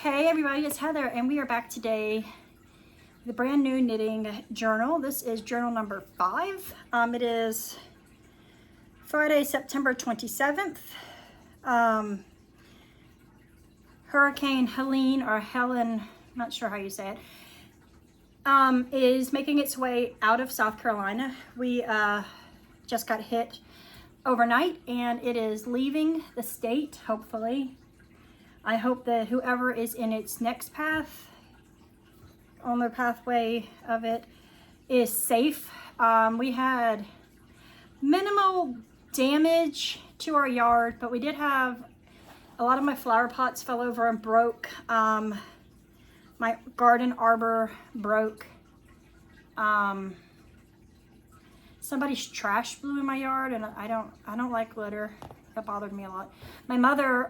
Hey everybody, it's Heather and we are back today with a brand new knitting journal. This is journal number 5. It is Friday, September 27th. Hurricane Helene, or Helen, not sure how you say it, is making its way out of South Carolina. We just got hit overnight and it is leaving the state, hopefully. I hope that whoever is in its next path, on the pathway of it, is safe. We had minimal damage to our yard, but we did have a lot of my flower pots fell over and broke. My garden arbor broke. Somebody's trash blew in my yard, and I don't like litter. That bothered me a lot. My mother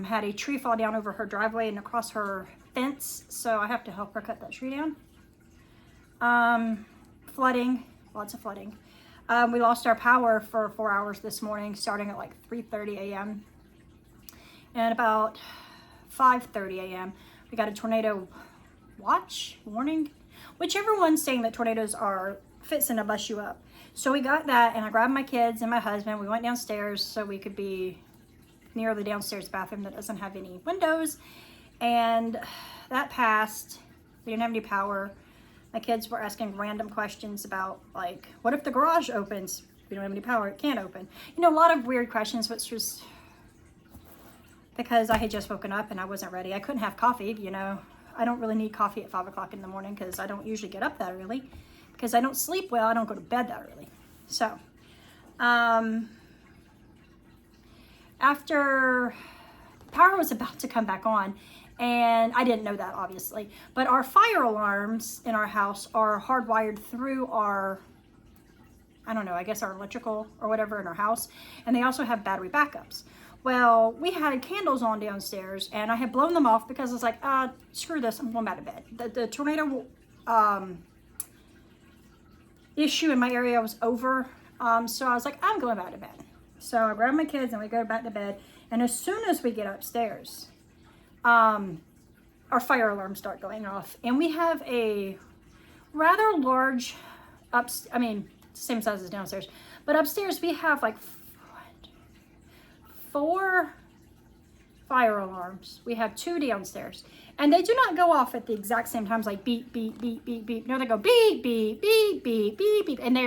had a tree fall down over her driveway and across her fence, so I have to help her cut that tree down. Flooding, lots of flooding. We lost our power for 4 hours this morning, starting at like 3:30 a.m. And about 5:30 a.m. we got a tornado warning, whichever one's saying that tornadoes are fixing to bust you up. So we got that, and I grabbed my kids and my husband. We went downstairs so we could be near the downstairs bathroom that doesn't have any windows. And that passed. We didn't have any power. My kids were asking random questions about, like, what if the garage opens? We don't have any power, it can't open. You know, a lot of weird questions, which was because I had just woken up and I wasn't ready. I couldn't have coffee, you know. I don't really need coffee at 5 o'clock in the morning because I don't usually get up that early. Because I don't sleep well, I don't go to bed that early. So, after power was about to come back on, and I didn't know that obviously, but our fire alarms in our house are hardwired through our, I don't know, I guess our electrical or whatever in our house, and they also have battery backups. Well, we had candles on downstairs, and I had blown them off because I was like, screw this, I'm going back to bed. The tornado issue in my area was over, so I was like, I'm going back to bed. So I grabbed my kids and we go back to bed, and as soon as we get upstairs, our fire alarms start going off, and we have a rather large same size as downstairs, but upstairs we have like 4 fire alarms. We have 2 downstairs, and they do not go off at the exact same times, like beep, beep, beep, beep, beep. No, they go beep, beep, beep, beep, beep, beep, and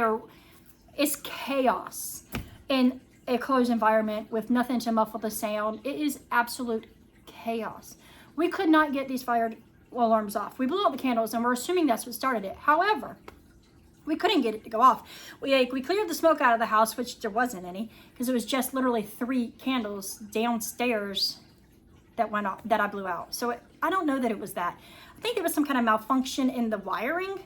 it's chaos in a closed environment with nothing to muffle the sound. It is absolute chaos. We could not get these fire alarms off. We blew out the candles, and we're assuming that's what started it. However, we couldn't get it to go off. We cleared the smoke out of the house, which there wasn't any, because it was just literally 3 candles downstairs that went off, that I blew out. So I don't know that it was that. I think there was some kind of malfunction in the wiring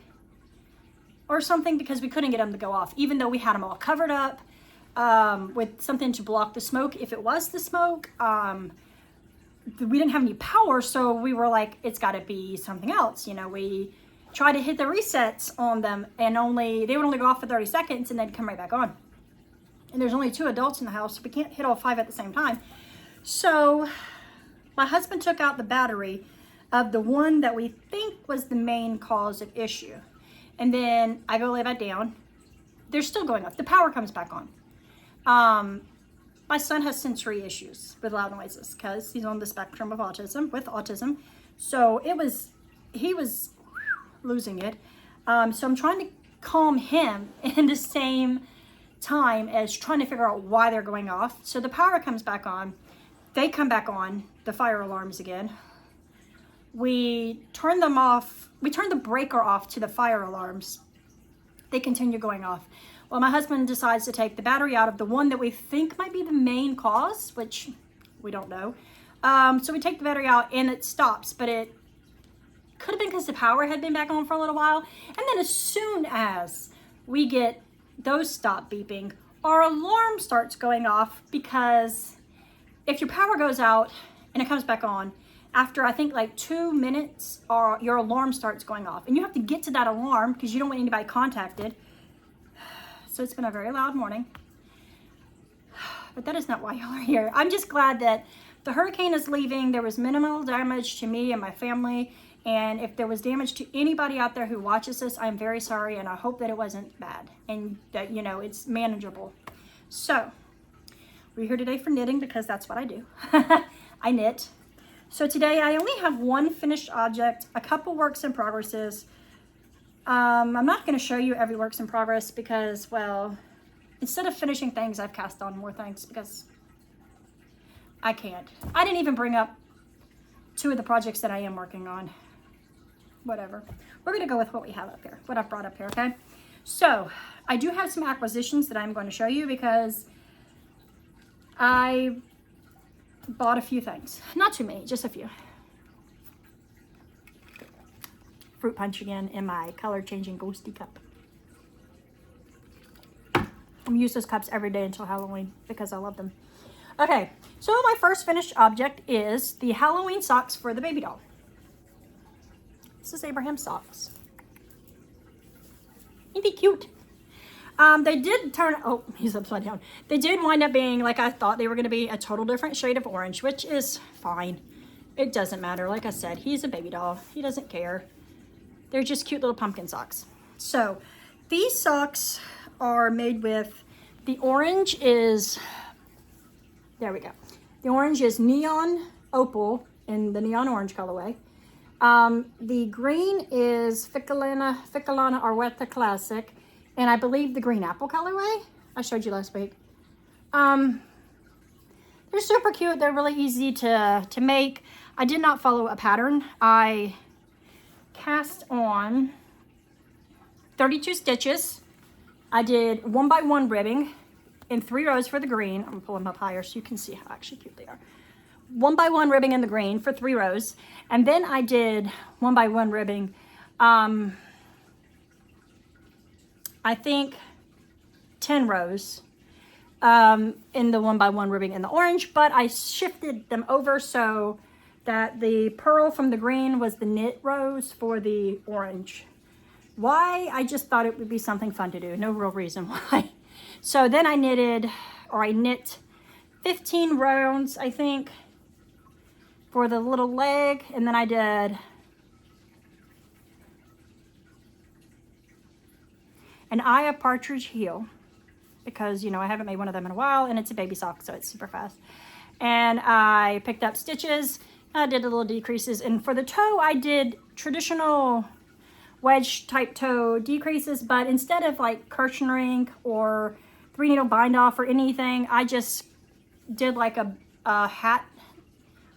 or something, because we couldn't get them to go off, even though we had them all covered up with something to block the smoke. If it was the smoke, we didn't have any power, so we were like, it's got to be something else. You know, we tried to hit the resets on them, and they would only go off for 30 seconds and then come right back on. And there's only 2 adults in the house, so we can't hit all 5 at the same time. So my husband took out the battery of the one that we think was the main cause of issue. And then I go lay that down. They're still going off. The power comes back on. My son has sensory issues with loud noises because he's on the spectrum of autism. So he was losing it. So I'm trying to calm him in the same time as trying to figure out why they're going off. So the power comes back on. They come back on, the fire alarms again. We turn them off. We turn the breaker off to the fire alarms. They continue going off. Well, my husband decides to take the battery out of the one that we think might be the main cause, which we don't know. So we take the battery out and it stops, but it could have been because the power had been back on for a little while. And then as soon as we get those stop beeping, our alarm starts going off, because if your power goes out and it comes back on, after I think like 2 minutes, your alarm starts going off, and you have to get to that alarm because you don't want anybody contacted. So it's been a very loud morning, but that is not why y'all are here. I'm just glad that The hurricane is leaving. There was minimal damage to me and my family. And if there was damage to anybody out there who watches this, I'm very sorry. And I hope that it wasn't bad and that, you know, it's manageable. So we're here today for knitting because that's what I do. I knit. So today I only have one finished object, a couple works in progresses. I'm not going to show you every works in progress because, well, instead of finishing things, I've cast on more things because I can't. I didn't even bring up 2 of the projects that I am working on. Whatever. We're going to go with what we have up here, what I've brought up here, okay? So I do have some acquisitions that I'm going to show you because I bought a few things. Not too many, just a few. Fruit punch again in my color changing ghosty cup. I'm gonna use those cups every day until Halloween because I love them. Okay, so my first finished object is the Halloween socks for the baby doll. This is Abraham's socks. Ain't they cute? They did turn, oh, he's upside down. They did wind up being, like I thought they were going to be, a total different shade of orange, which is fine. It doesn't matter. Like I said, he's a baby doll. He doesn't care. They're just cute little pumpkin socks. So these socks are made with, the orange is, there we go. The orange is neon opal in the neon orange colorway. The green is Ficalana Arwetta Classic, and I believe the green apple colorway I showed you last week. They're super cute. They're really easy to make. I did not follow a pattern. I cast on 32 stitches. I did 1x1 ribbing in 3 rows for the green. I'm gonna pull them up higher so you can see how actually cute they are. 1x1 ribbing in the green for 3 rows, and then I did 1x1 ribbing. I think 10 rows in the 1x1 ribbing in the orange, but I shifted them over so that the pearl from the green was the knit rows for the orange. Why? I just thought it would be something fun to do. No real reason why. So then I knit 15 rounds, I think, for the little leg, and then I did an eye of partridge heel because, you know, I haven't made one of them in a while, and it's a baby sock, so it's super fast. And I picked up stitches. I did a little decreases, and for the toe, I did traditional wedge type toe decreases, but instead of like Kirschner or 3-needle bind off or anything, I just did like a hat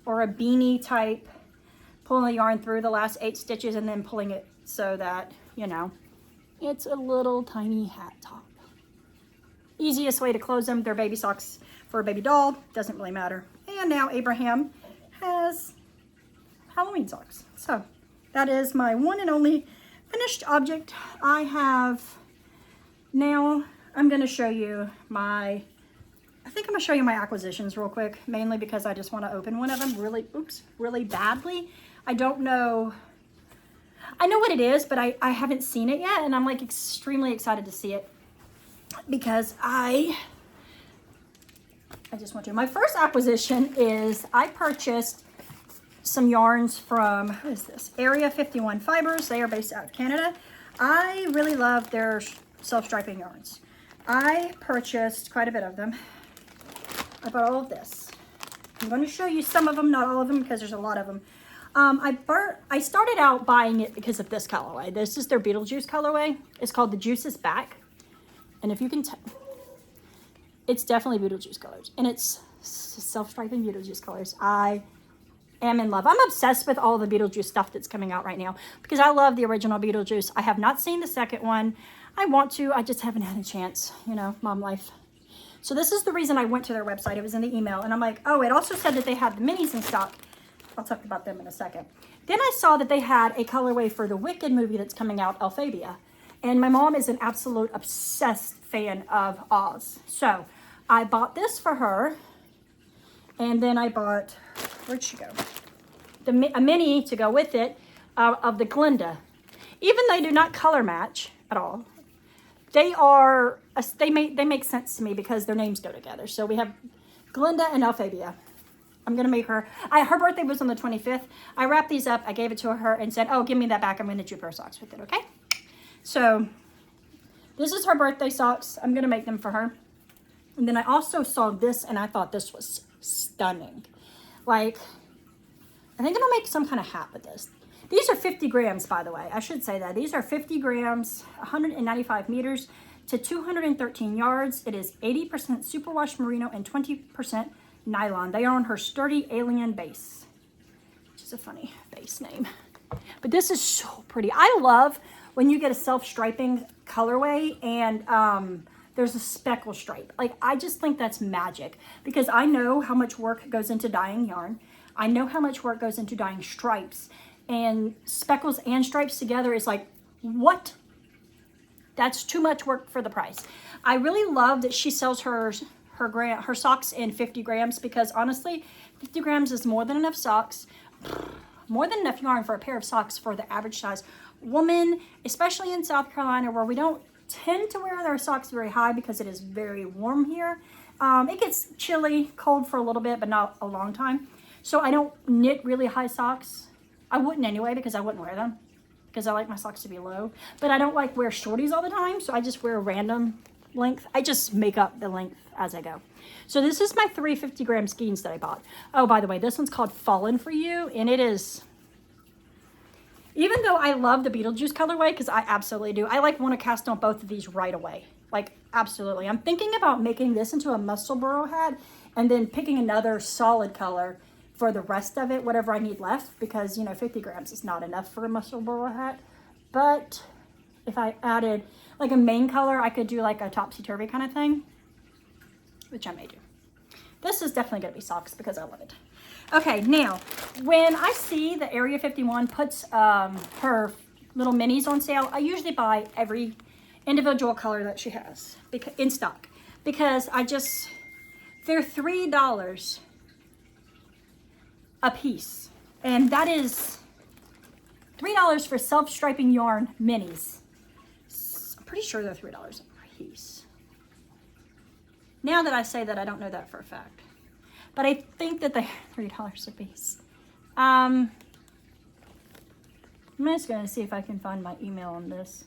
or a beanie type, pulling the yarn through the last 8 stitches and then pulling it so that, you know, it's a little tiny hat top. Easiest way to close them. They're baby socks for a baby doll. Doesn't really matter. And now Abraham has Halloween socks. So that is my one and only finished object. I have, now I'm going to show you my, I think I'm going to show you my acquisitions real quick, mainly because I just want to open one of them really badly. I don't know, I know what it is, but I haven't seen it yet, and I'm like extremely excited to see it because I just want to. My first acquisition is I purchased some yarns from, who is this? Area 51 Fibers. They are based out of Canada. I really love their self-striping yarns. I purchased quite a bit of them. I bought all of this. I'm going to show you some of them, not all of them, because there's a lot of them. I started out buying it because of this colorway. This is their Beetlejuice colorway. It's called the Juice is Back. And if you can tell, it's definitely Beetlejuice colors. And it's self-striping Beetlejuice colors. I am in love. I'm obsessed with all the Beetlejuice stuff that's coming out right now because I love the original Beetlejuice. I have not seen the second one. I want to. I just haven't had a chance. You know, mom life. So this is the reason I went to their website. It was in the email. And I'm like, oh, it also said that they had the minis in stock. I'll talk about them in a second. Then I saw that they had a colorway for the Wicked movie that's coming out, Elphaba. And my mom is an absolute obsessed fan of Oz. So I bought this for her. And then I bought, where'd she go? A mini to go with it of the Glinda. Even they do not color match at all. They are, they make sense to me because their names go together. So we have Glinda and Elphaba. I'm gonna make her, her birthday was on the 25th. I wrapped these up, I gave it to her and said, oh, give me that back. I'm gonna do a pair of socks with it, okay? So this is her birthday socks. I'm gonna make them for her. And then I also saw this and I thought this was stunning. Like, I think I'm gonna make some kind of hat with this. These are 50 grams, by the way. I should say that. These are 50 grams, 195 meters to 213 yards. It is 80% superwash merino and 20% nylon. They are on her sturdy alien base, which is a funny base name. But this is so pretty. I love when you get a self-striping colorway and there's a speckle stripe. Like, I just think that's magic because I know how much work goes into dyeing yarn. I know how much work goes into dyeing stripes, and speckles and stripes together is like, what? That's too much work for the price. I really love that she sells her socks in 50 grams because honestly, 50 grams is more than enough socks, more than enough yarn for a pair of socks for the average size woman, especially in South Carolina where we don't tend to wear our socks very high because it is very warm here. It gets chilly, cold for a little bit, but not a long time. So I don't knit really high socks. I wouldn't anyway because I wouldn't wear them because I like my socks to be low. But I don't like wear shorties all the time, so I just wear a random length. I just make up the length as I go. So this is my 350 gram skeins that I bought. Oh, by the way, this one's called Fallen for You, and it is, even though I love the Beetlejuice colorway, because I absolutely do, I like want to cast on both of these right away. Like, absolutely. I'm thinking about making this into a muscle burrow hat and then picking another solid color for the rest of it, whatever I need left, because, you know, 50 grams is not enough for a muscle burrow hat. But if I added like a main color, I could do like a topsy-turvy kind of thing, which I may do. This is definitely going to be socks because I love it. Okay, now, when I see the Area 51 puts her little minis on sale, I usually buy every individual color that she has in stock because they're $3 a piece. And that is $3 for self-striping yarn minis. I'm pretty sure they're $3 a piece. Now that I say that, I don't know that for a fact. But I think that they're $3 a piece. I'm just gonna see if I can find my email on this.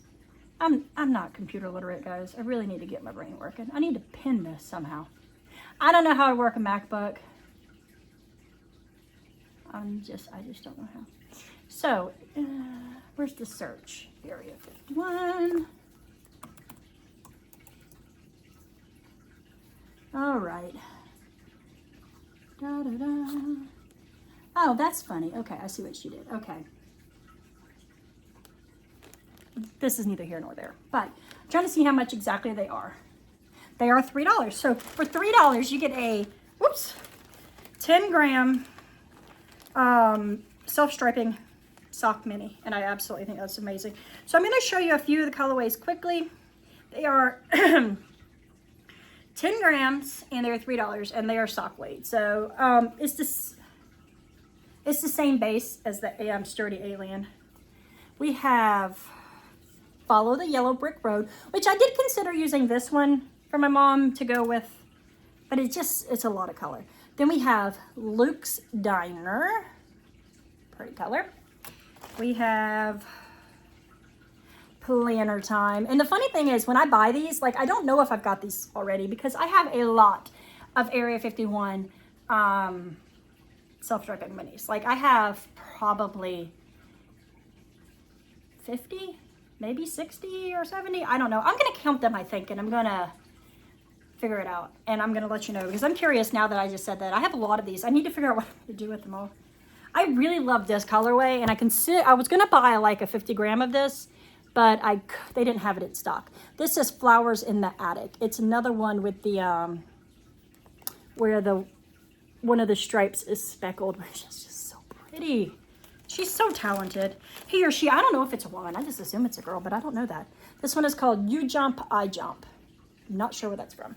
I'm not computer literate, guys. I really need to get my brain working. I need to pin this somehow. I don't know how I work a MacBook. I just don't know how. So, where's the search? Area 51. All right. Da, da, da. Oh, that's funny. Okay, I see what she did. Okay. This is neither here nor there, but I'm trying to see how much exactly they are. They are $3. So for $3, you get a, 10 gram self-striping sock mini, and I absolutely think that's amazing. So I'm going to show you a few of the colorways quickly. They are 10 grams and they're $3 and they are sock weight. So it's the same base as the Sturdy Alien. We have Follow the Yellow Brick Road, which I did consider using this one for my mom to go with, but it's a lot of color. Then we have Luke's Diner, pretty color. We have Planner Time. And the funny thing is when I buy these, like, I don't know if I've got these already because I have a lot of Area 51 self-striping minis. Like, I have probably 50, maybe 60 or 70. I don't know. I'm going to count them, I think, and I'm going to figure it out. And I'm going to let you know because I'm curious now that I just said that. I have a lot of these. I need to figure out what to do with them all. I really love this colorway, and I was going to buy like a 50 gram of this, but they didn't have it in stock. This is Flowers in the Attic. It's another one with the, where one of the stripes is speckled, which is just so pretty. She's so talented. He or she, I don't know if it's a woman. I just assume it's a girl, but I don't know that. This one is called You Jump, I Jump. I'm not sure where that's from.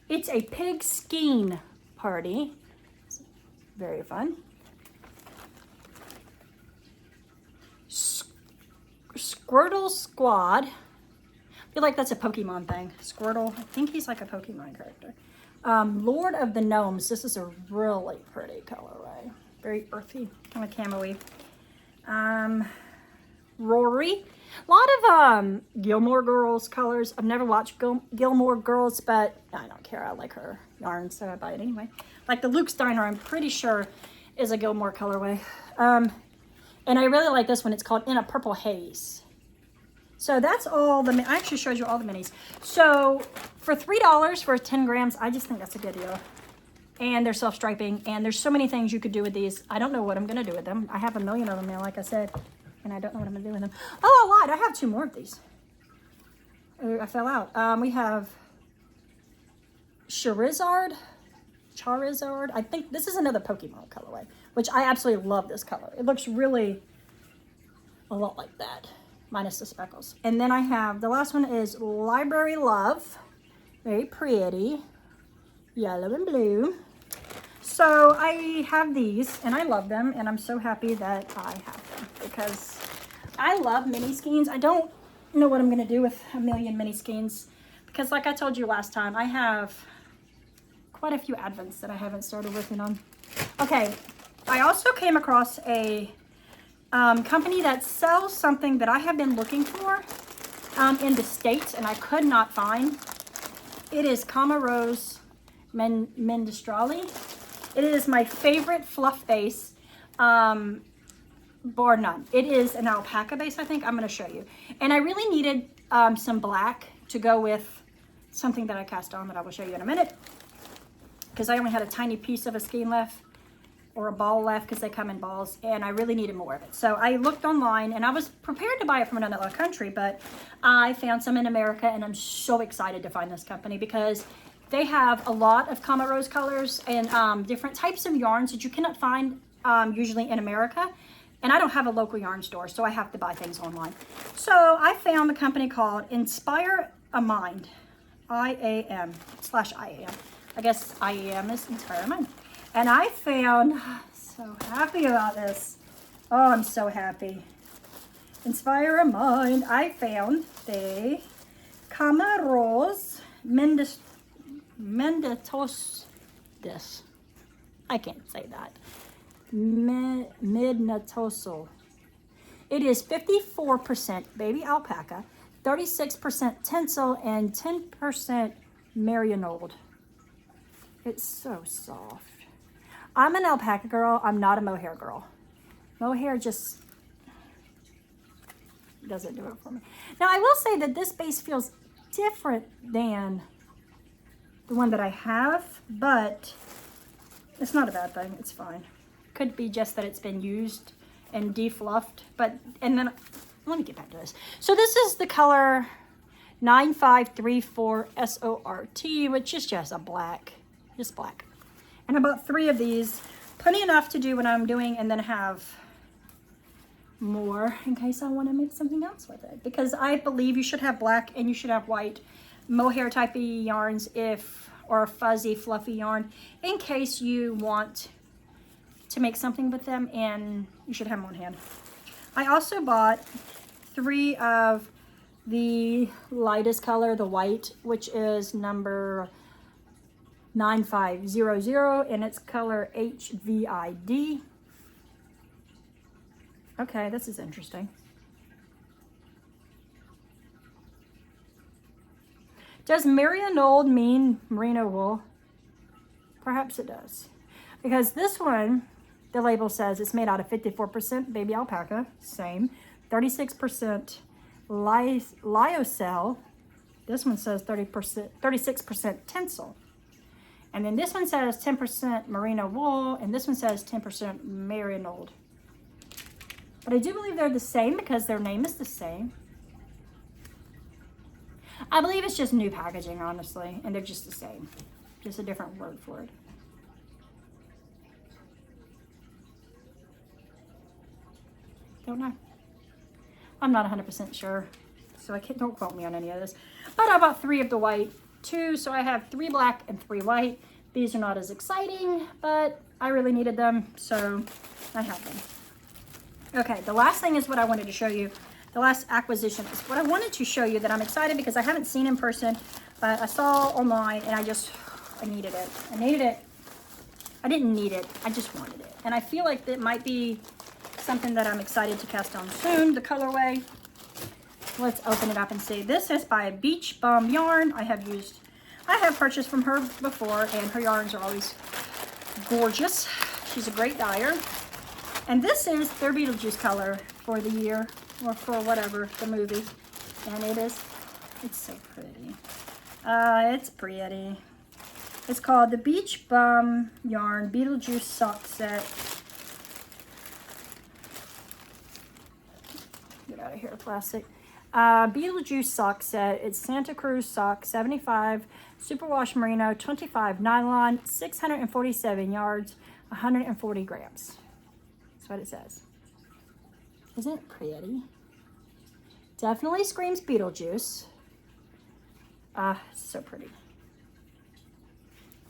It's a pig skein party. It's very fun. Squirtle Squad. I feel like that's a Pokemon thing. Squirtle. I think he's like a Pokemon character. Lord of the Gnomes. This is a really pretty colorway. Very earthy, kind of camo-y. Rory. A lot of Gilmore Girls colors. I've never watched Gilmore Girls, but I don't care. I like her yarn, so I buy it anyway. Like the Luke Steiner, I'm pretty sure is a Gilmore colorway. And I really like this one. It's called In a Purple Haze. So that's all the, I actually showed you all the minis. So for $3 for 10 grams, I just think that's a good deal. And they're self-striping, and there's so many things you could do with these. I don't know what I'm gonna do with them. I have a million of them now, like I said, and I don't know what I'm gonna do with them. Oh, I lied, I have 2 more of these. I fell out. We have Charizard. I think this is another Pokemon colorway, which I absolutely love this color. It looks really a lot like that, minus the speckles. And then I have, the last one is Library Love. Very pretty. Yellow and blue. So I have these, and I love them, and I'm so happy that I have them because I love mini skeins. I don't know what I'm going to do with a million mini skeins because, like I told you last time, I have quite a few advents that I haven't started working on. Okay, I also came across a company that sells something that I have been looking for in the States, and I could not find. It is Camarose Mendestrali. It is my favorite fluff base, bar none. It is an alpaca base, I think. I'm going to show you. And I really needed some black to go with something that I cast on that I will show you in a minute. Because I only had a tiny piece of a skein left, or a ball left, because they come in balls, and I really needed more of it. So I looked online, and I was prepared to buy it from another country, but I found some in America, and I'm so excited to find this company because they have a lot of Camarose colors and different types of yarns that you cannot find usually in America. And I don't have a local yarn store, so I have to buy things online. So I found a company called Inspire a Mind, IAM /IAM. I guess IAM is Inspire a Mind. And I found, so happy about this. Oh, I'm so happy. Inspire a Mind. I found the Camarose Mendetos. I can't say that. Midnatoso. It is 54% baby alpaca, 36% tencel, and 10% merinold. It's so soft. I'm an alpaca girl. I'm not a mohair girl. Mohair just doesn't do it for me. Now, I will say that this base feels different than the one that I have, but it's not a bad thing. It's fine. Could be just that it's been used and defluffed, but, and then, let me get back to this. So this is the color 9534 SORT, which is just a black, just black. And I bought 3 of these, plenty enough to do what I'm doing, and then have more in case I want to make something else with it. Because I believe you should have black and you should have white mohair type of yarns or fuzzy, fluffy yarn, in case you want to make something with them, and you should have them on hand. I also bought 3 of the lightest color, the white, which is number 9500, and it's color HVID. Okay, this is interesting. Does merinold mean merino wool? Perhaps it does. Because this one, the label says it's made out of 54% baby alpaca, same. 36% lyocell. This one says 36% tencel. And then this one says 10% merino wool, and this one says 10% merinold. But I do believe they're the same because their name is the same. I believe it's just new packaging, honestly, and they're just the same. Just a different word for it. Don't know. I'm not 100% sure, so don't quote me on any of this. But I bought 3 of the white, 2, so I have 3 black and 3 white. These are not as exciting, but I really needed them, so I have them. Okay, the last thing is what I wanted to show you. The last acquisition is what I wanted to show you that I'm excited because I haven't seen in person, but I saw online, and I needed it. I needed it. I didn't need it. I just wanted it. And I feel like it might be something that I'm excited to cast on soon, the colorway. Let's open it up and see. This is by Beach Bum Yarn. I have purchased from her before, and her yarns are always gorgeous. She's a great dyer. And this is their Beetlejuice color for the year, or for whatever, the movie. And it's so pretty. It's pretty. It's called the Beach Bum Yarn Beetlejuice Sock Set. Get out of here, plastic. Beetlejuice Sock Set. It's Santa Cruz sock, 75 superwash merino, 25 nylon, 647 yards, 140 grams. That's what it says. Isn't it pretty? Definitely screams Beetlejuice. It's so pretty.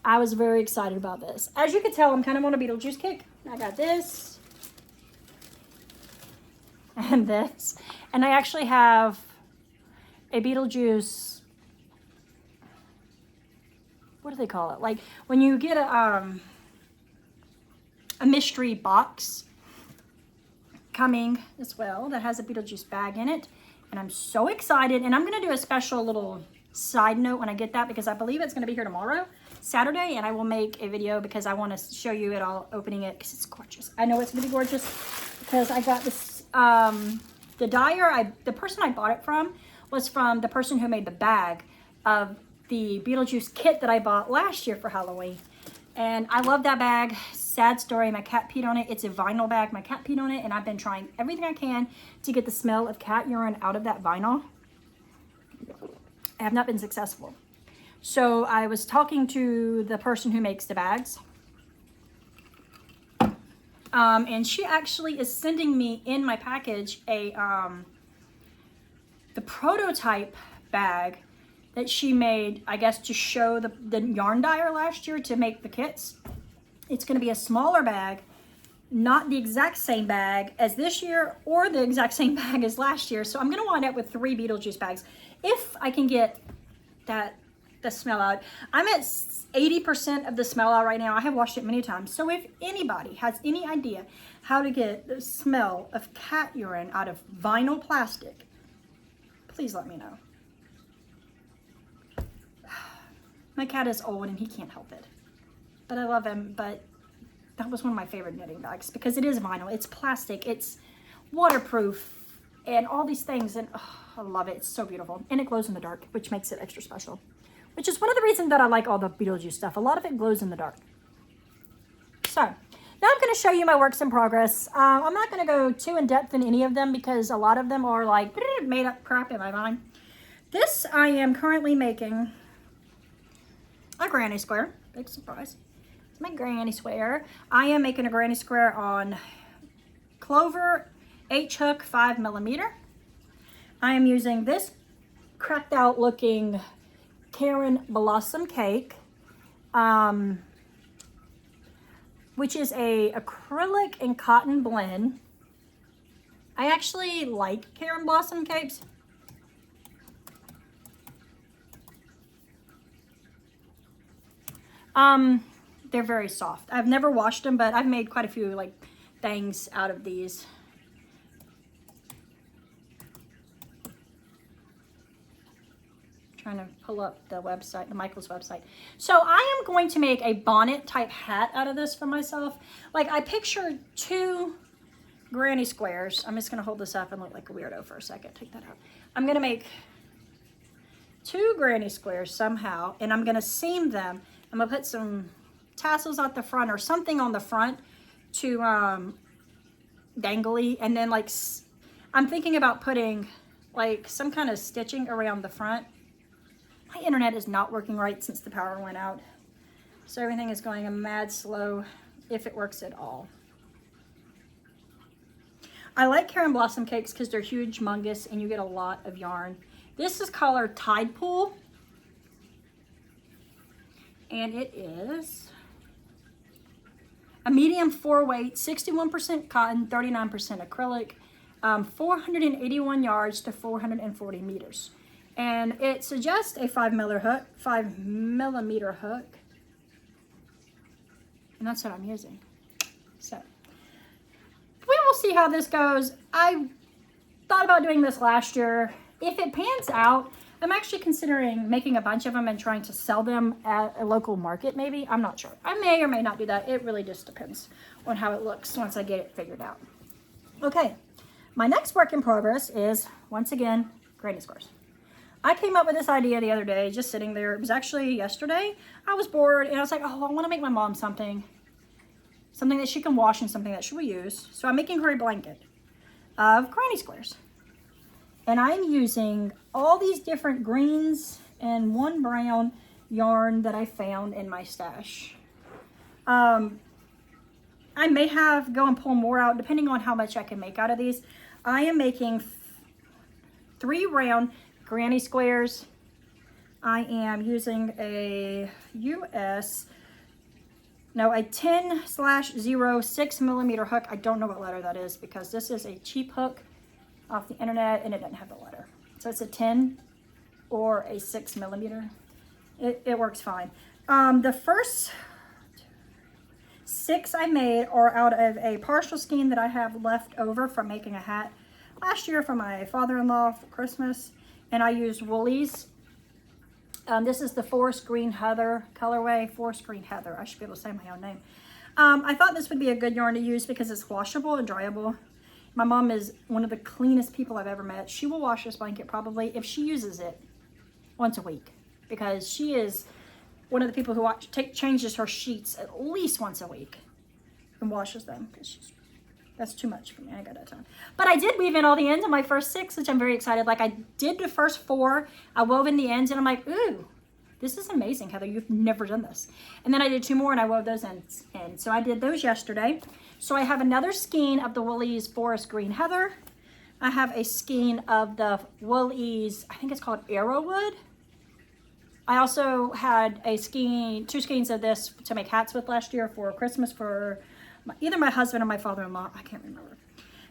I was very excited about this. As you can tell, I'm kind of on a Beetlejuice kick. I got this. And this. And I actually have a Beetlejuice, what do they call it? Like when you get a mystery box coming as well that has a Beetlejuice bag in it. And I'm so excited. And I'm going to do a special little side note when I get that, because I believe it's going to be here tomorrow, Saturday, and I will make a video because I want to show you it all, opening it, because it's gorgeous. I know it's going to be gorgeous because I got this, the dyer, the person I bought it from was from the person who made the bag of the Beetlejuice kit that I bought last year for Halloween. And I love that bag. Sad story, my cat peed on it. It's a vinyl bag. My cat peed on it, and I've been trying everything I can to get the smell of cat urine out of that vinyl. I have not been successful. So I was talking to the person who makes the bags. And she actually is sending me in my package the prototype bag that she made, I guess, to show the yarn dyer last year to make the kits. It's going to be a smaller bag, not the exact same bag as this year or the exact same bag as last year. So I'm going to wind up with 3 Beetlejuice bags if I can get the smell out. I'm at 80% of the smell out right now. I have washed it many times. So if anybody has any idea how to get the smell of cat urine out of vinyl plastic, please let me know. My cat is old and he can't help it. But I love him. But that was one of my favorite knitting bags because it is vinyl. It's plastic. It's waterproof and all these things. And oh, I love it. It's so beautiful. And it glows in the dark, which makes it extra special. Which is one of the reasons that I like all the Beetlejuice stuff. A lot of it glows in the dark. So, now I'm going to show you my works in progress. I'm not going to go too in depth in any of them because a lot of them are like made up crap in my mind. This I am currently making a granny square. Big surprise. It's my granny square. I am making a granny square on Clover H-hook 5mm. I am using this cracked out looking Caron Blossom Cake, which is a acrylic and cotton blend. I actually like Caron Blossom Cakes. They're very soft. I've never washed them, but I've made quite a few like things out of these. Trying to pull up the website, the Michael's website. So I am going to make a bonnet type hat out of this for myself. Like I pictured 2 granny squares. I'm just gonna hold this up and look like a weirdo for a second. Take that out. I'm gonna make 2 granny squares somehow, and I'm gonna seam them. I'm gonna put some tassels at the front or something on the front to dangly, and then like I'm thinking about putting like some kind of stitching around the front. My internet is not working right since the power went out. So everything is going a mad slow, if it works at all. I like Caron Blossom Cakes because they're huge, humongous, and you get a lot of yarn. This is colored Tide Pool. And it is a medium 4 weight, 61% cotton, 39% acrylic, 481 yards to 440 meters. And it suggests a 5mm hook. And that's what I'm using. So we will see how this goes. I thought about doing this last year. If it pans out, I'm actually considering making a bunch of them and trying to sell them at a local market maybe. I'm not sure. I may or may not do that. It really just depends on how it looks once I get it figured out. Okay, my next work in progress is, once again, granny squares. I came up with this idea the other day, just sitting there. It was actually yesterday. I was bored and I was like, oh, I want to make my mom something that she can wash and something that she will use. So I'm making her a blanket of granny squares. And I'm using all these different greens and one brown yarn that I found in my stash. I may have go and pull more out depending on how much I can make out of these. I am making 3 round granny squares. I am using a 10/0 6mm hook. I don't know what letter that is because this is a cheap hook off the internet and it doesn't have the letter. So it's a 10 or a 6mm. It works fine. The first 6 I made are out of a partial skein that I have left over from making a hat last year for my father-in-law for Christmas. And I used Woolies. This is the Forest Green Heather colorway. Forest Green Heather. I should be able to say my own name. I thought this would be a good yarn to use because it's washable and dryable. My mom is one of the cleanest people I've ever met. She will wash this blanket probably, if she uses it, once a week. Because she is one of the people who changes her sheets at least once a week and washes them. That's too much for me. I ain't got that time. But I did weave in all the ends of my first 6, which I'm very excited. Like I did the first 4. I wove in the ends and I'm like, ooh, this is amazing, Heather. You've never done this. And then I did 2 more and I wove those ends in. So I did those yesterday. So I have another skein of the Woolies Forest Green Heather. I have a skein of the Woolies, I think it's called Arrowwood. I also had a 2 skeins of this to make hats with last year for Christmas for either my husband or my father-in-law. I can't remember.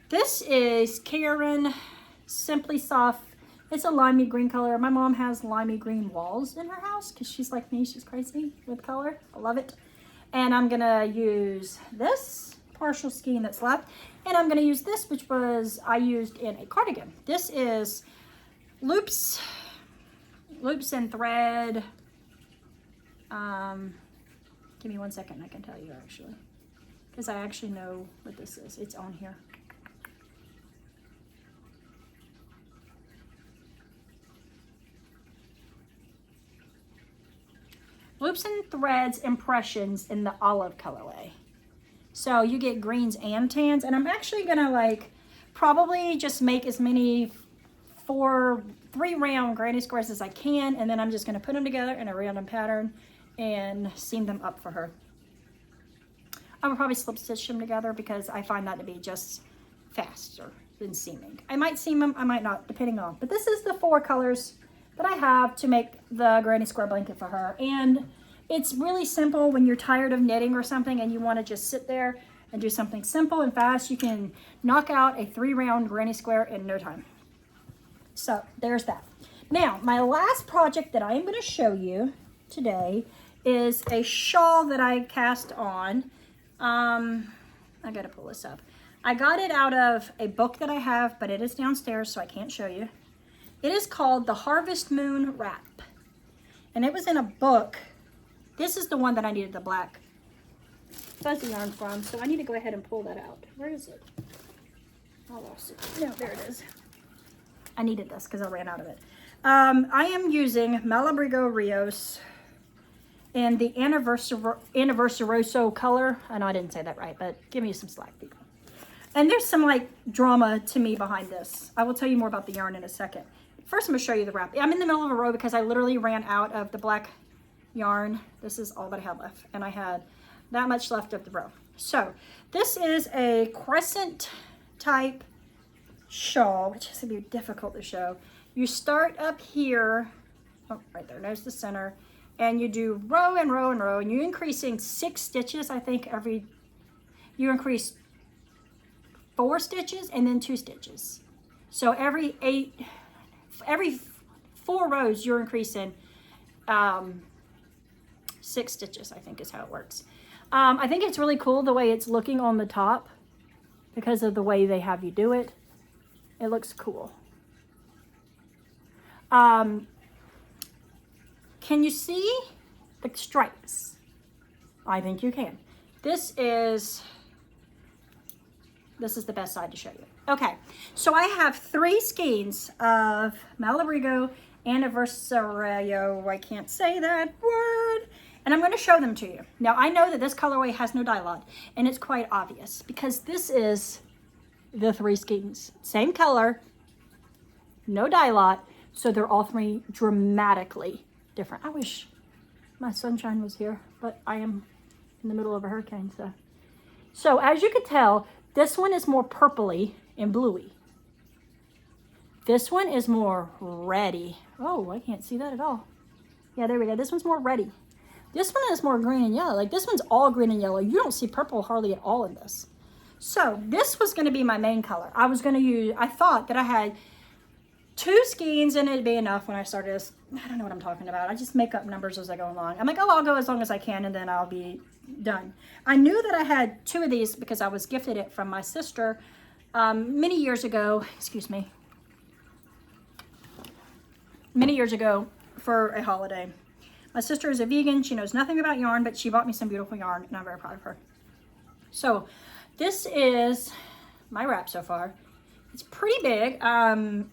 This is Caron Simply Soft. It's a limey green color. My mom has limey green walls in her house because she's like me. She's crazy with color. I love it. And I'm going to use this partial skein that's left. And I'm going to use this, which I used in a cardigan. This is loops and thread. Give me 1 second. I can tell you actually. Because I actually know what this is. It's on here. Loops and Threads Impressions in the olive colorway. So you get greens and tans. And I'm actually going to probably just make as many 3 round granny squares as I can. And then I'm just going to put them together in a random pattern and seam them up for her. I would probably slip stitch them together because I find that to be just faster than seaming. I might seam them, I might not, depending on. But this is the 4 colors that I have to make the granny square blanket for her. And it's really simple when you're tired of knitting or something and you want to just sit there and do something simple and fast. You can knock out a 3 round granny square in no time. So there's that. Now, my last project that I am going to show you today is a shawl that I cast on. I got to pull this up. I got it out of a book that I have, but it is downstairs, so I can't show you. It is called The Harvest Moon Wrap. And it was in a book. This is the one that I needed the black fuzzy yarn from, so I need to go ahead and pull that out. Where is it? I lost it. No, there it is. I needed this because I ran out of it. I am using Malabrigo Rios in the Anniversaroso color. I know I didn't say that right, but give me some slack, people. And there's some drama to me behind this. I will tell you more about the yarn in a second. First, I'm going to show you the wrap. I'm in the middle of a row because I literally ran out of the black yarn. This is all that I had left, and I had that much left of the row. So this is a crescent type shawl, which is going to be difficult to show. You start up here, oh, right there's the center, and you do row and row and row, and you're increasing 6 stitches, I think, you increase 4 stitches and then 2 stitches. So every 4 rows, you're increasing 6 stitches, I think is how it works. I think it's really cool the way it's looking on the top because of the way they have you do it. It looks cool. Can you see the stripes? I think you can. This is the best side to show you. Okay, so I have 3 skeins of Malabrigo Anniversario. I can't say that word. And I'm going to show them to you. Now, I know that this colorway has no dye lot, and it's quite obvious because this is the 3 skeins. Same color, no dye lot, so they're all 3 dramatically different. I wish my sunshine was here, but I am in the middle of a hurricane. So as you can tell, this one is more purpley and bluey. This one is more reddy. Oh, I can't see that at all. Yeah, there we go. This one's more reddy. This one is more green and yellow. Like this one's all green and yellow. You don't see purple hardly at all in this. So this was going to be my main color. I thought that I had 2 skeins and it'd be enough when I started this. I don't know what I'm talking about. I just make up numbers as I go along. I'm like, oh, I'll go as long as I can and then I'll be done. I knew that I had 2 of these because I was gifted it from my sister many years ago. Excuse me. Many years ago for a holiday. My sister is a vegan. She knows nothing about yarn, but she bought me some beautiful yarn, and I'm very proud of her. So this is my wrap so far. It's pretty big.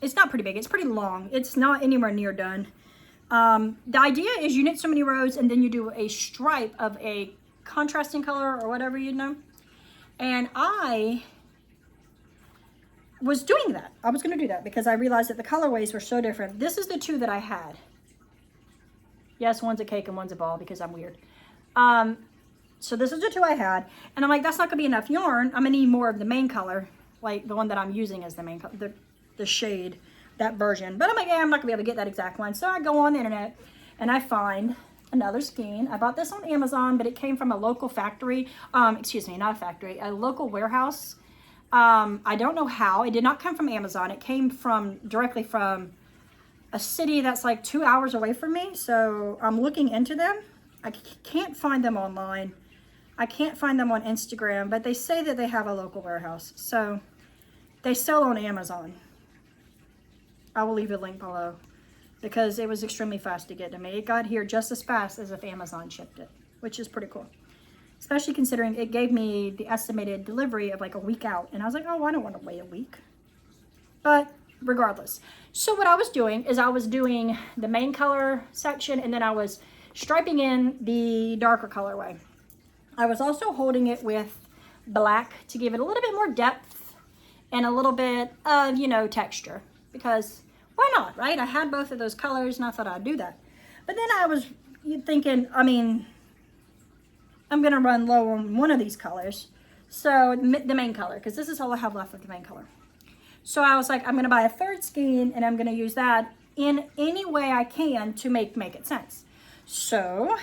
It's not pretty big. It's pretty long. It's not anywhere near done. The idea is you knit so many rows, and then you do a stripe of a contrasting color or whatever you know. And I was doing that. I was going to do that because I realized that the colorways were so different. This is the 2 that I had. Yes, one's a cake and one's a ball because I'm weird. So this is the 2 I had. And I'm like, that's not going to be enough yarn. I'm going to need more of the main color. Like the one that I'm using as the main color. The shade. That version. But I'm like, yeah, I'm not going to be able to get that exact one. So I go on the internet and I find another skein. I bought this on Amazon, but it came from a local factory. Excuse me, not a factory. A local warehouse. I don't know how. It did not come from Amazon. It came directly from a city that's like 2 hours away from me. So I'm looking into them. I can't find them online. I can't find them on Instagram, but they say that they have a local warehouse. So they sell on Amazon. I will leave a link below because it was extremely fast to get to me. It got here just as fast as if Amazon shipped it, which is pretty cool. Especially considering it gave me the estimated delivery of like a week out. And I was like, oh, I don't want to wait a week. But regardless. So what I was doing is I was doing the main color section and then I was striping in the darker colorway. I was also holding it with black to give it a little bit more depth and a little bit of, you know, texture. Because why not, right? I had both of those colors and I thought I'd do that. But then I was thinking, I mean, I'm going to run low on one of these colors. So the main color, because this is all I have left of the main color. So I was like, I'm going to buy a 3rd skein and I'm going to use that in any way I can to make it sense. So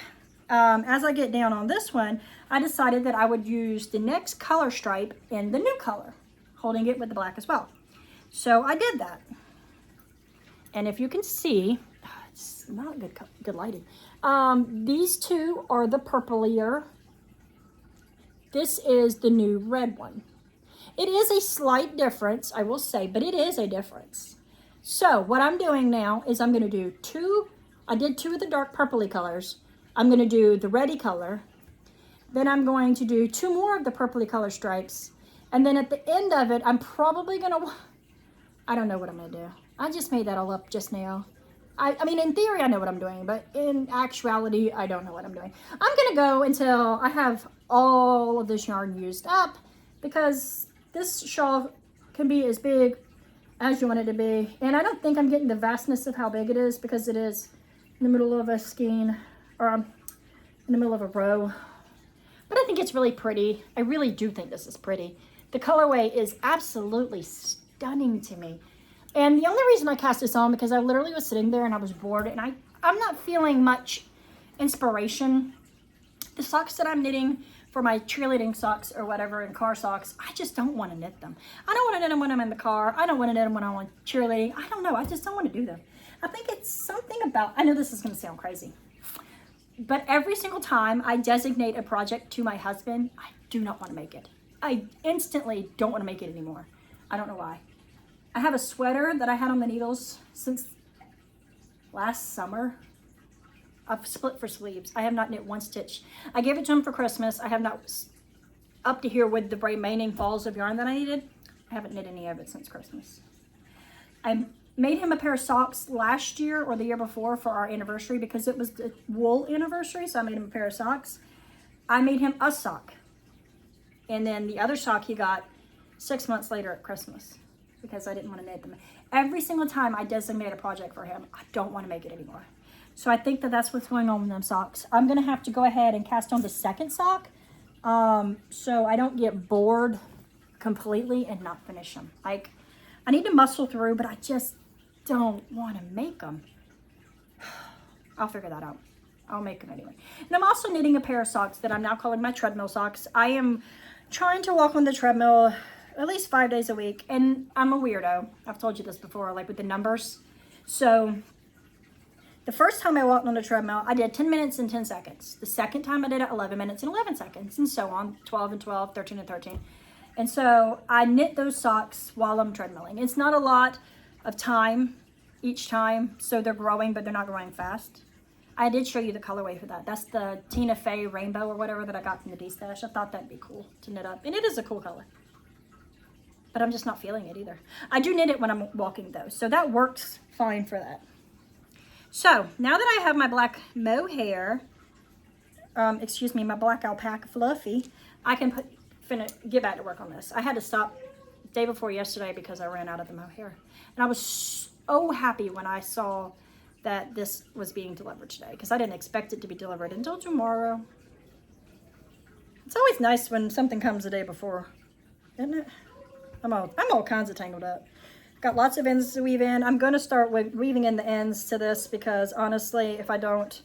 as I get down on this one, I decided that I would use the next color stripe in the new color, holding it with the black as well. So I did that. And if you can see, it's not good lighting. These 2 are the purplier. This is the new red one. It is a slight difference, I will say, but it is a difference. So what I'm doing now is I'm going to do 2. I did 2 of the dark purpley colors. I'm going to do the reddy color. Then I'm going to do 2 more of the purpley color stripes. And then at the end of it, I'm probably going to, I don't know what I'm going to do. I just made that all up just now. I mean, in theory, I know what I'm doing, but in actuality, I don't know what I'm doing. I'm going to go until I have all of this yarn used up because this shawl can be as big as you want it to be. And I don't think I'm getting the vastness of how big it is because it is in the middle of a skein or in the middle of a row. But I think it's really pretty. I really do think this is pretty. The colorway is absolutely stunning to me. And the only reason I cast this on because I literally was sitting there and I was bored and I'm not feeling much inspiration. The socks that I'm knitting for my cheerleading socks or whatever and car socks, I just don't want to knit them. I don't want to knit them when I'm in the car. I don't want to knit them when I'm on cheerleading. I don't know. I just don't want to do them. I think it's something about, I know this is going to sound crazy. But every single time I designate a project to my husband, I do not want to make it. I instantly don't want to make it anymore. I don't know why. I have a sweater that I had on the needles since last summer. I've split for sleeves. I have not knit one stitch. I gave it to him for Christmas. I have not, up to here with the remaining falls of yarn that I needed, I haven't knit any of it since Christmas. I made him a pair of socks last year or the year before for our anniversary because it was the wool anniversary, so I made him a pair of socks. I made him a sock. And then the other sock he got 6 months later at Christmas because I didn't want to knit them. Every single time I designate a project for him, I don't want to make it anymore. So I think that that's what's going on with them socks. I'm going to have to go ahead and cast on the second sock so I don't get bored completely and not finish them. Like, I need to muscle through, but I just don't want to make them. I'll figure that out. I'll make them anyway. And I'm also knitting a pair of socks that I'm now calling my treadmill socks. I am trying to walk on the treadmill at least 5 days a week, and I'm a weirdo. I've told you this before, like with the numbers. So the first time I walked on the treadmill, I did 10 minutes and 10 seconds. The second time I did it 11 minutes and 11 seconds, and so on, 12 and 12, 13 and 13. And so I knit those socks while I'm treadmilling. It's not a lot of time each time, so they're growing, but they're not growing fast. I did show you the colorway for that. That's the Tina Fey Rainbow or whatever that I got from the D-Stash. I thought that'd be cool to knit up, and it is a cool color. But I'm just not feeling it either. I do knit it when I'm walking though, so that works fine for that. So now that I have my black mohair, my black alpaca fluffy, I can get back to work on this. I had to stop day before yesterday because I ran out of the mohair. And I was so happy when I saw that this was being delivered today because I didn't expect it to be delivered until tomorrow. It's always nice when something comes the day before, isn't it? I'm all kinds of tangled up. Got lots of ends to weave in. I'm going to start weaving in the ends to this because honestly, if I don't,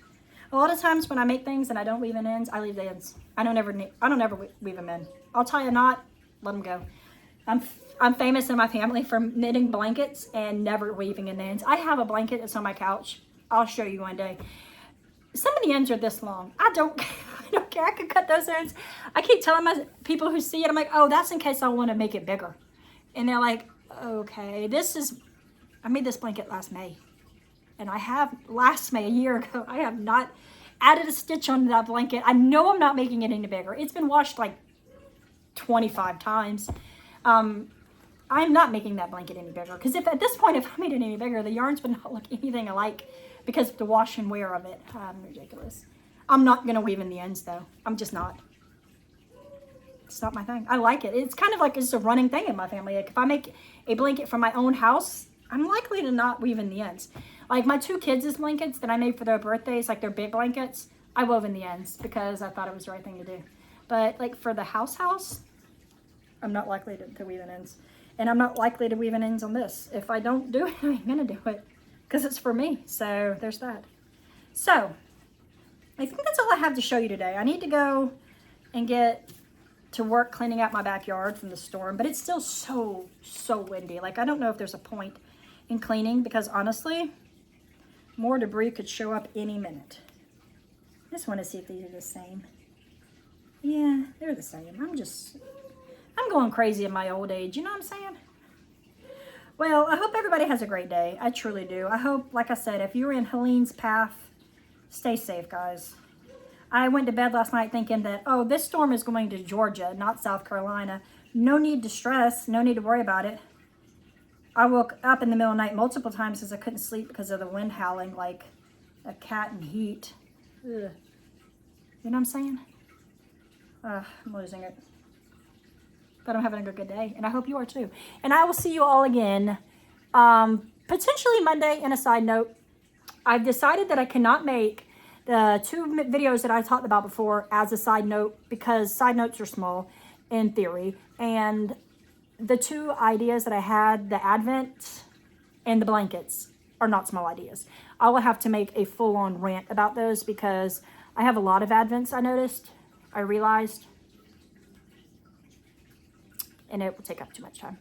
a lot of times when I make things and I don't weave in ends, I leave the ends. I don't ever weave them in. I'll tie a knot, let them go. I'm famous in my family for knitting blankets and never weaving in the ends. I have a blanket that's on my couch. I'll show you one day. Some of the ends are this long. I don't care. I could cut those ends. I keep telling my people who see it, I'm like, oh, that's in case I want to make it bigger. And they're like, okay, I made this blanket last May. And last May, a year ago, I have not added a stitch on that blanket. I know I'm not making it any bigger. It's been washed like 25 times. I'm not making that blanket any bigger because if at this point, if I made it any bigger, the yarns would not look anything alike because of the wash and wear of it. I'm ridiculous. I'm not going to weave in the ends though. I'm just not. It's not my thing. I like it. It's kind of like it's a running thing in my family. Like if I make a blanket from my own house, I'm likely to not weave in the ends. Like my two kids' blankets that I made for their birthdays, like their big blankets, I wove in the ends because I thought it was the right thing to do. But like for the house, I'm not likely to weave in ends. And I'm not likely to weave in ends on this. If I don't do it, I ain't gonna do it because it's for me. So there's that. So I think that's all I have to show you today. I need to go and get to work cleaning out my backyard from the storm, but it's still so windy. Like I don't know if there's a point in cleaning because honestly, more debris could show up any minute. I just want to see if these are the same. Yeah, they're the same. I'm going crazy in my old age, you know what I'm saying? Well, I hope everybody has a great day. I truly do. I hope, like I said, if you're in Helene's path, stay safe, guys. I went to bed last night thinking that, oh, this storm is going to Georgia, not South Carolina. No need to stress. No need to worry about it. I woke up in the middle of the night multiple times because I couldn't sleep because of the wind howling like a cat in heat. Ugh. You know what I'm saying? I'm losing it. But I'm having a good day, and I hope you are too. And I will see you all again, potentially Monday. And a side note, I've decided that I cannot make the 2 videos that I talked about before as a side note because side notes are small in theory. And the 2 ideas that I had, the Advent and the blankets, are not small ideas. I will have to make a full-on rant about those because I have a lot of Advents I noticed, I realized, and it will take up too much time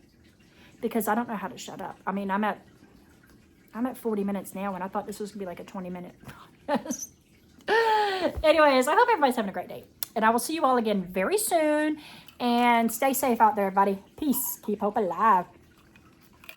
because I don't know how to shut up. I mean, I'm at 40 minutes now and I thought this was gonna be like a 20-minute Anyways, I hope everybody's having a great day. And I will see you all again very soon. And stay safe out there, everybody. Peace. Keep hope alive.